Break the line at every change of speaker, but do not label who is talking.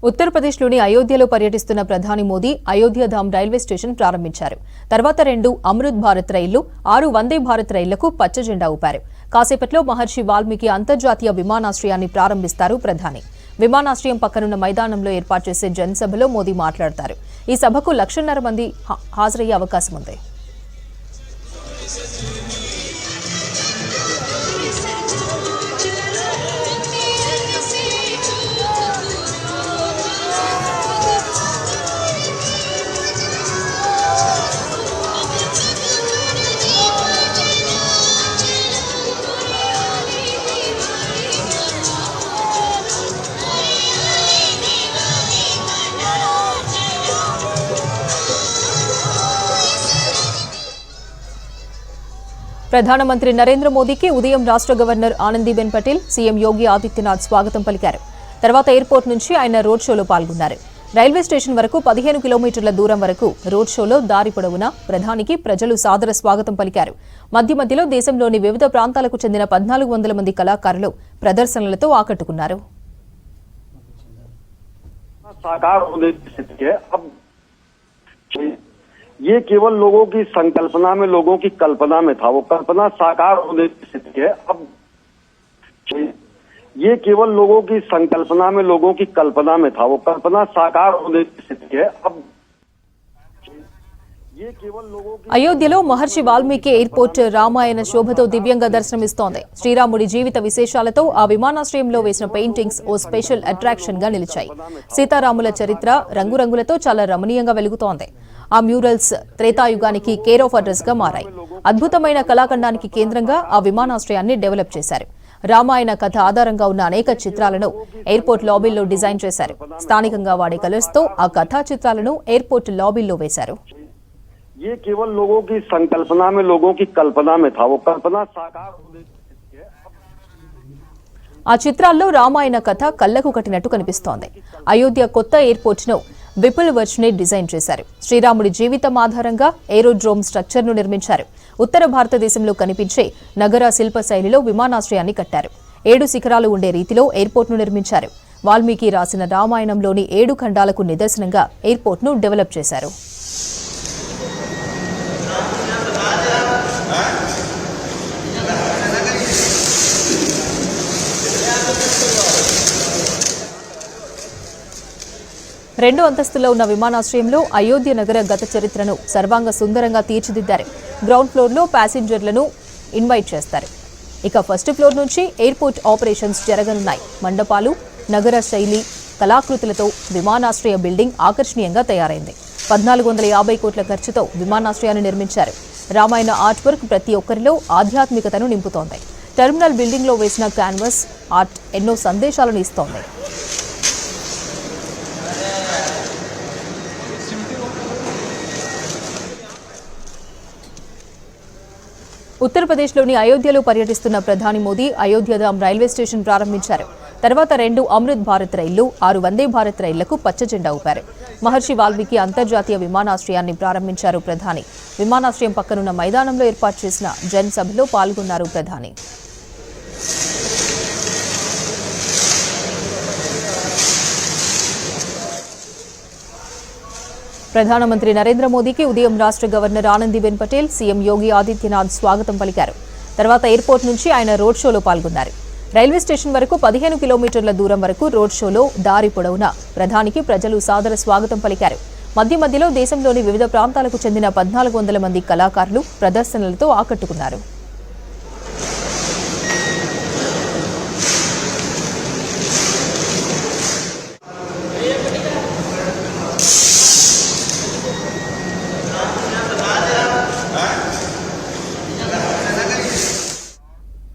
ఉత్తరప్రదేశ్లోని అయోధ్యలో పర్యటిస్తున్న ప్రధాని మోదీ అయోధ్యధామ్ రైల్వే స్టేషన్ ప్రారంభించారు. తర్వాత 2 అమృత్ భారత్ రైళ్లు, 6 వందే భారత్ రైళ్లకు పచ్చజెండా ఊపారు. కాసేపట్లో మహర్షి వాల్మీకి అంతర్జాతీయ విమానాశ్రయాన్ని ప్రారంభిస్తారు ప్రధాని. విమానాశ్రయం పక్కనున్న మైదానంలో ఏర్పాటు చేసే జనసభలో మోదీ మాట్లాడతారు. ఈ సభకు 1,50,000 మంది హాజరయ్యే అవకాశం ఉంది. ప్రధానమంత్రి నరేంద్ర మోదీకి ఉదయం రాష్ట్ర గవర్నర్ ఆనందీబెన్ పటేల్, సీఎం యోగి ఆదిత్యనాథ్ స్వాగతం పలికారు. తర్వాత ఎయిర్పోర్ట్ నుంచి ఆయన రోడ్ షోలో పాల్గొన్నారు. రైల్వే స్టేషన్ వరకు 15 కిలోమీటర్ల దూరం వరకు రోడ్ షోలో దారి పొడవునా ప్రధానికి ప్రజలు సాదర స్వాగతం పలికారు. మధ్యలో దేశంలోని వివిధ ప్రాంతాలకు చెందిన 1,400 మంది కళాకారులు ప్రదర్శనలతో ఆకట్టుకున్నారు.
ये केवल लोगों की संकल्पना में, लोगों की कल्पना में था। वो कल्पना साकार होने की स्थिति है। अब ये केवल लोगों की संकल्पना में, लोगों की कल्पना में था। वो कल्पना साकार होने की स्थिति है। अब
అయోధ్యలో మహర్షి వాల్మీకి ఎయిర్పోర్ట్ రామాయణ శోభతో దివ్యంగా దర్శనమిస్తోంది. శ్రీరాముడి జీవిత విశేషాలతో ఆ విమానాశ్రయంలో వేసిన పెయింటింగ్స్ ఓ స్పెషల్ అట్రాక్షన్ గా నిలిచాయి. సీతారాముల చరిత్ర రంగురంగులతో చాలా రమణీయంగా వెలుగుతోంది. ఆ మ్యూరల్స్ త్రేతాయుగానికి కేర్ ఆఫ్ అడ్రస్ గా మారాయి. అద్భుతమైన కళాఖండానికి కేంద్రంగా ఆ విమానాశ్రయాన్ని డెవలప్ చేశారు. రామాయణ కథ ఆధారంగా ఉన్న అనేక చిత్రాలను ఎయిర్పోర్ట్ లాబీల్లో డిజైన్ చేశారు. స్థానికంగా వాడే కలర్స్ తో ఆ కథా చిత్రాలను ఎయిర్పోర్ట్ లాబీల్లో వేశారు.
ये केवल लोगों की संकल्पना में, लोगों की कल्पना में था। वो कल्पना साकार होने की है।
ఆ చిత్రాల్లో రామాయణ కథ కళ్లకు కట్టినట్టు కనిపిస్తోంది. అయోధ్య కొత్త ఎయిర్పోర్ట్ ను విపుల్ వర్చ్నే డిజైన్ చేశారు. శ్రీరాముడి జీవితం ఆధారంగా ఏరోడ్రోమ్ స్ట్రక్చర్ ను నిర్మించారు. ఉత్తర భారతదేశంలో కనిపించే నగర శిల్ప శైలిలో విమానాశ్రయాన్ని కట్టారు. 7 శిఖరాలు ఉండే రీతిలో ఎయిర్పోర్ట్ ను నిర్మించారు. వాల్మీకి రాసిన రామాయణంలోని 7 ఖండాలకు నిదర్శనంగా ఎయిర్పోర్ట్ ను డెవలప్ చేశారు. రెండో అంతస్తులో ఉన్న విమానాశ్రయంలో అయోధ్య నగర గత చరిత్రను సర్వాంగ సుందరంగా తీర్చిదిద్దారు. గ్రౌండ్ ఫ్లోర్లో ప్యాసింజర్లను ఇన్వైట్ చేస్తారు. ఇక ఫస్ట్ ఫ్లోర్ నుంచి ఎయిర్పోర్ట్ ఆపరేషన్స్ జరగనున్నాయి. మండపాలు, నగర శైలి కళాకృతులతో విమానాశ్రయ బిల్డింగ్ ఆకర్షణీయంగా తయారైంది. 1,450 కోట్ల ఖర్చుతో విమానాశ్రయాన్ని నిర్మించారు. రామాయణ ఆర్ట్ వర్క్ ప్రతి ఒక్కరిలో ఆధ్యాత్మికతను నింపుతోంది. టెర్మినల్ బిల్డింగ్లో వేసిన క్యాన్వాస్ ఆర్ట్ ఎన్నో సందేశాలను ఇస్తోంది. ఉత్తరప్రదేశ్లోని అయోధ్యలో పర్యటిస్తున్న ప్రధాని మోదీ అయోధ్యధామ్ రైల్వే స్టేషన్ ప్రారంభించారు. తర్వాత 2 అమృత్ భారత్ రైళ్లు, 6 వందే భారత్ రైళ్లకు పచ్చజెండా ఊపారు. మహర్షి వాల్మీకి అంతర్జాతీయ విమానాశ్రయాన్ని ప్రారంభించారు ప్రధాని. విమానాశ్రయం పక్కనున్న మైదానంలో ఏర్పాటు చేసిన జన్ సభలో పాల్గొన్నారు ప్రధాని. ప్రధానమంత్రి నరేంద్ర మోదీకి ఉదయం రాష్ట్ర గవర్నర్ ఆనందీబెన్ పటేల్, సీఎం యోగి ఆదిత్యనాథ్ స్వాగతం పలికారు. తర్వాత ఎయిర్పోర్ట్ నుంచి ఆయన రోడ్ షోలో పాల్గొన్నారు. రైల్వే స్టేషన్ వరకు 15 కిలోమీటర్ల దూరం వరకు రోడ్ షోలో దారి పొడవునా ప్రధానికి ప్రజలు సాదర స్వాగతం పలికారు. మధ్యలో దేశంలోని వివిధ ప్రాంతాలకు చెందిన 1,400 మంది కళాకారులు ప్రదర్శనలతో ఆకట్టుకున్నారు.